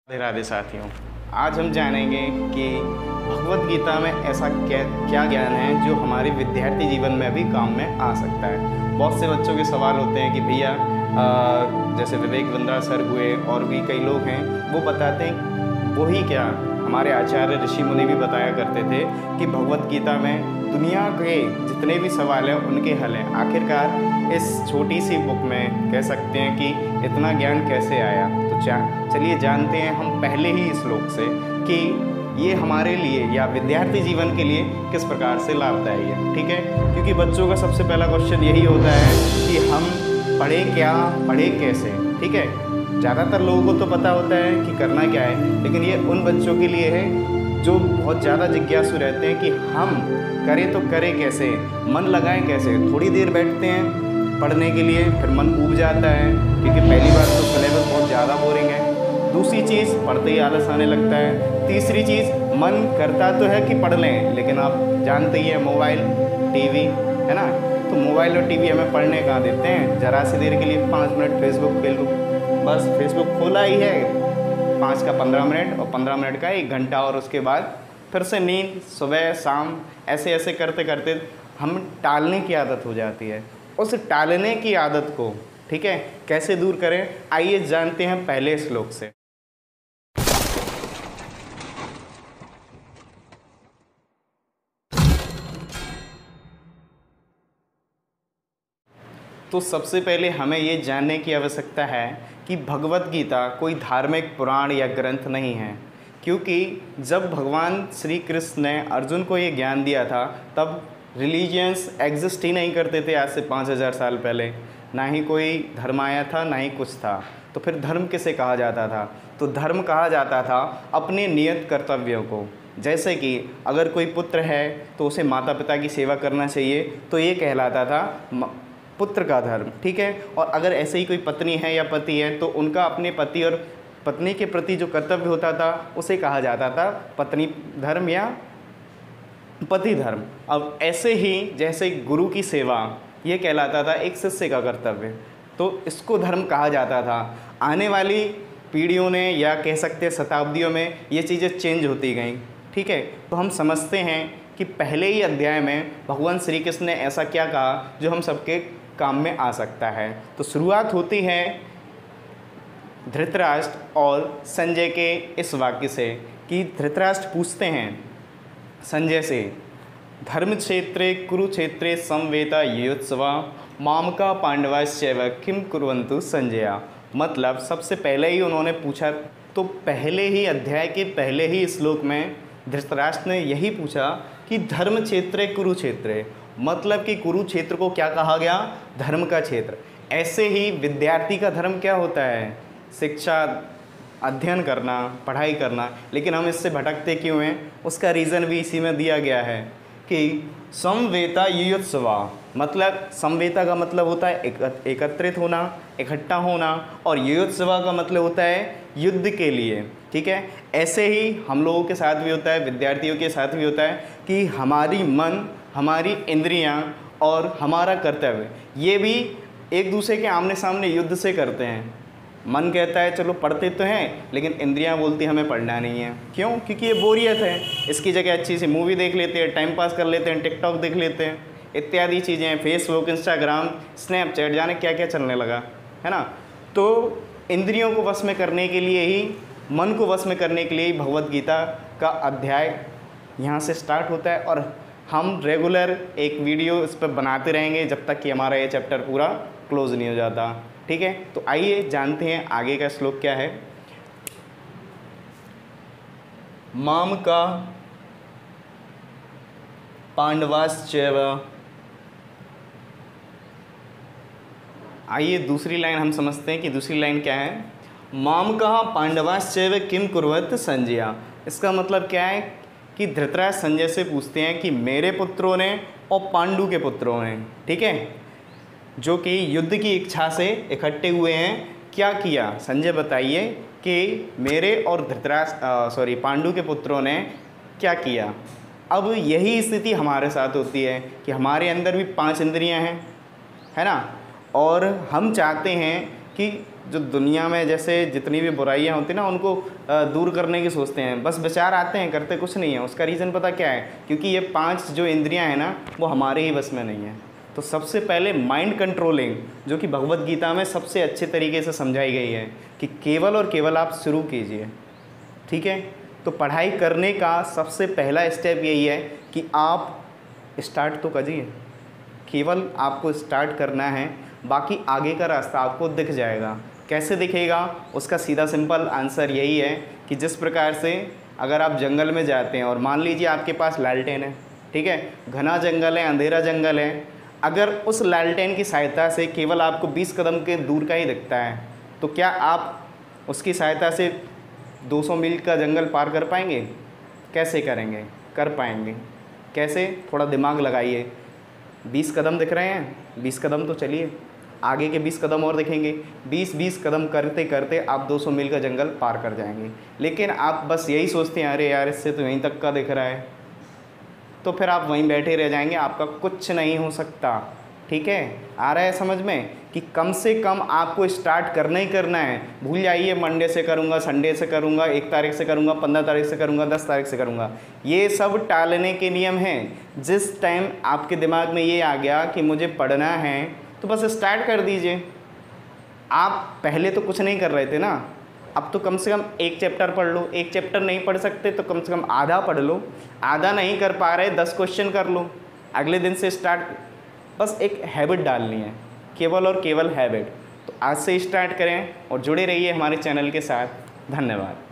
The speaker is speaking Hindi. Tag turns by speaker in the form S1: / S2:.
S1: राधे राधे साथियों, आज हम जानेंगे कि भगवत गीता में ऐसा क्या ज्ञान है जो हमारे विद्यार्थी जीवन में भी काम में आ सकता है। बहुत से बच्चों के सवाल होते हैं कि भैया जैसे विवेक बिंद्रा सर हुए और भी कई लोग हैं, वो बताते हैं वही क्या हमारे आचार्य ऋषि मुनि भी बताया करते थे कि भगवत गीता में दुनिया के जितने भी सवाल हैं उनके हल हैं। आखिरकार इस छोटी सी बुक में कह सकते हैं कि इतना ज्ञान कैसे आया। तो चलिए जानते हैं हम पहले ही श्लोक से कि ये हमारे लिए या विद्यार्थी जीवन के लिए किस प्रकार से लाभदायी है। ठीक है, क्योंकि बच्चों का सबसे पहला क्वेश्चन यही होता है कि हम पढ़ें क्या, पढ़ें कैसे। ठीक है, ज़्यादातर लोगों को तो पता होता है कि करना क्या है, लेकिन ये उन बच्चों के लिए है जो बहुत ज़्यादा जिज्ञासु रहते हैं कि हम करें तो करें कैसे, मन लगाएं कैसे। थोड़ी देर बैठते हैं पढ़ने के लिए, फिर मन ऊब जाता है क्योंकि पहली बार तो सिलेबस बहुत ज़्यादा बोरिंग है। दूसरी चीज़, पढ़ते ही आलस आने लगता है। तीसरी चीज़, मन करता तो है कि पढ़ लें, लेकिन आप जानते ही है मोबाइल टीवी है ना, तो मोबाइल और टीवी हमें पढ़ने कहाँ देते हैं। ज़रा सी देर के लिए 5 मिनट फेसबुक, बस फेसबुक खोला ही है 5 का 15 मिनट और 15 मिनट का 1 घंटा, और उसके बाद फिर से नींद, सुबह शाम ऐसे ऐसे करते करते हम टालने की आदत हो जाती है। उस टालने की आदत को, ठीक है, कैसे दूर करें, आइए जानते हैं पहले श्लोक से। तो सबसे पहले हमें ये जानने की आवश्यकता है कि भगवत गीता कोई धार्मिक पुराण या ग्रंथ नहीं है, क्योंकि जब भगवान श्री कृष्ण ने अर्जुन को ये ज्ञान दिया था तब रिलीजियंस एग्जिस्ट ही नहीं करते थे। आज से 5000 साल पहले ना ही कोई धर्म आया था, ना ही कुछ था। तो फिर धर्म किसे कहा जाता था? तो धर्म कहा जाता था अपने नियत कर्तव्यों को। जैसे कि अगर कोई पुत्र है तो उसे माता पिता की सेवा करना चाहिए, तो ये कहलाता था पुत्र का धर्म। ठीक है, और अगर ऐसे ही कोई पत्नी है या पति है तो उनका अपने पति और पत्नी के प्रति जो कर्तव्य होता था उसे कहा जाता था पत्नी धर्म या पति धर्म। अब ऐसे ही जैसे गुरु की सेवा ये कहलाता था एक शिष्य का कर्तव्य, तो इसको धर्म कहा जाता था। आने वाली पीढ़ियों ने या कह सकते हैं शताब्दियों में ये चीज़ें चेंज होती गई। ठीक है, तो हम समझते हैं कि पहले ही अध्याय में भगवान श्री कृष्ण ने ऐसा क्या कहा जो हम सबके काम में आ सकता है। तो शुरुआत होती है धृतराष्ट्र और संजय के इस वाक्य से कि धृतराष्ट्र पूछते हैं संजय से, धर्म क्षेत्रे कुरुक्षेत्रे समवेता युयोत्सवा मामका पांडवाश्चैव किम कुर्वन्तु संजया। मतलब सबसे पहले ही उन्होंने पूछा, तो पहले ही अध्याय के पहले ही श्लोक में धृतराष्ट्र ने यही पूछा कि धर्म क्षेत्रे कुरुक्षेत्रे, मतलब कि कुरुक्षेत्र को क्या कहा गया? धर्म का क्षेत्र। ऐसे ही विद्यार्थी का धर्म क्या होता है? शिक्षा, अध्ययन करना, पढ़ाई करना। लेकिन हम इससे भटकते क्यों हैं? उसका रीज़न भी इसी में दिया गया है कि समवेता युयोत्सवा, मतलब समवेता का मतलब होता है एकत्रित होना, इकट्ठा होना, और युयोत्सवा का मतलब होता है युद्ध के लिए। ठीक है, ऐसे ही हम लोगों के साथ भी होता है, विद्यार्थियों के साथ भी होता है कि हमारी मन, हमारी इंद्रियां और हमारा कर्तव्य ये भी एक दूसरे के आमने सामने युद्ध से करते हैं। मन कहता है चलो पढ़ते तो हैं, लेकिन इंद्रियां बोलती हमें पढ़ना नहीं है। क्यों? क्योंकि ये बोरियत है। इसकी जगह अच्छी सी मूवी देख लेते हैं, टाइम पास कर लेते हैं, टिकटॉक देख लेते हैं, इत्यादि चीज़ें, फेसबुक, इंस्टाग्राम, स्नैपचैट, जाने क्या क्या चलने लगा है ना। तो इंद्रियों को वश में करने के लिए ही, मन को वश में करने के लिए ही भगवत गीता का अध्याय यहाँ से स्टार्ट होता है, और हम रेगुलर एक वीडियो इस पर बनाते रहेंगे जब तक कि हमारा ये चैप्टर पूरा क्लोज नहीं हो जाता। ठीक है, तो आइए जानते हैं आगे का श्लोक क्या है। माम का पांडवाश्चैव। आइए दूसरी लाइन हम समझते हैं कि दूसरी लाइन क्या है। माम का पांडवाश्चैव किम कुर्वत संजया। इसका मतलब क्या है कि धृतराष्ट्र संजय से पूछते हैं कि मेरे पुत्रों ने और पांडु के पुत्रों ने, ठीक है, जो कि युद्ध की इच्छा से इकट्ठे हुए हैं, क्या किया? संजय बताइए कि मेरे और पांडु के पुत्रों ने क्या किया। अब यही स्थिति हमारे साथ होती है कि हमारे अंदर भी 5 इंद्रियां हैं, है ना, और हम चाहते हैं कि जो दुनिया में जैसे जितनी भी बुराइयां होती हैं ना उनको दूर करने की सोचते हैं, बस विचार आते हैं, करते कुछ नहीं है। उसका रीज़न पता क्या है? क्योंकि ये 5 जो इंद्रियां हैं ना वो हमारे ही बस में नहीं है। तो सबसे पहले माइंड कंट्रोलिंग, जो कि भगवत गीता में सबसे अच्छे तरीके से समझाई गई है कि केवल और केवल आप शुरू कीजिए, ठीक है। तो पढ़ाई करने का सबसे पहला स्टेप यही है कि आप स्टार्ट तो करिए, केवल आपको स्टार्ट करना है, बाकी आगे का रास्ता आपको दिख जाएगा। कैसे दिखेगा? उसका सीधा सिंपल आंसर यही है कि जिस प्रकार से अगर आप जंगल में जाते हैं और मान लीजिए आपके पास लालटेन है, ठीक है, घना जंगल है, अंधेरा जंगल है, अगर उस लालटेन की सहायता से केवल आपको 20 कदम के दूर का ही दिखता है, तो क्या आप उसकी सहायता से 200 मील का जंगल पार कर पाएंगे? कैसे करेंगे? कर पाएंगे। कैसे? थोड़ा दिमाग लगाइए। 20 कदम दिख रहे हैं, 20 कदम तो चलिए, आगे के 20 कदम और दिखेंगे, 20-20 कदम करते करते आप 200 मील का जंगल पार कर जाएंगे। लेकिन आप बस यही सोचते हैं, अरे यार इससे तो यहीं तक का दिख रहा है, तो फिर आप वहीं बैठे रह जाएंगे, आपका कुछ नहीं हो सकता, ठीक है। आ रहा है समझ में कि कम से कम आपको स्टार्ट करना ही करना है। भूल जाइए मंडे से करूँगा, संडे से करूँगा, 1 तारीख से करूँगा, 15 तारीख से करूँगा, 10 तारीख से करूँगा, ये सब टालने के नियम हैं। जिस टाइम आपके दिमाग में ये आ गया कि मुझे पढ़ना है तो बस स्टार्ट कर दीजिए। आप पहले तो कुछ नहीं कर रहे थे ना, अब तो कम से कम 1 चैप्टर पढ़ लो। 1 चैप्टर नहीं पढ़ सकते तो कम से कम आधा पढ़ लो। आधा नहीं कर पा रहे 10 क्वेश्चन कर लो, अगले दिन से स्टार्ट। बस एक हैबिट डालनी है, केवल और केवल हैबिट। तो आज से स्टार्ट करें और जुड़े रहिए हमारे चैनल के साथ। धन्यवाद।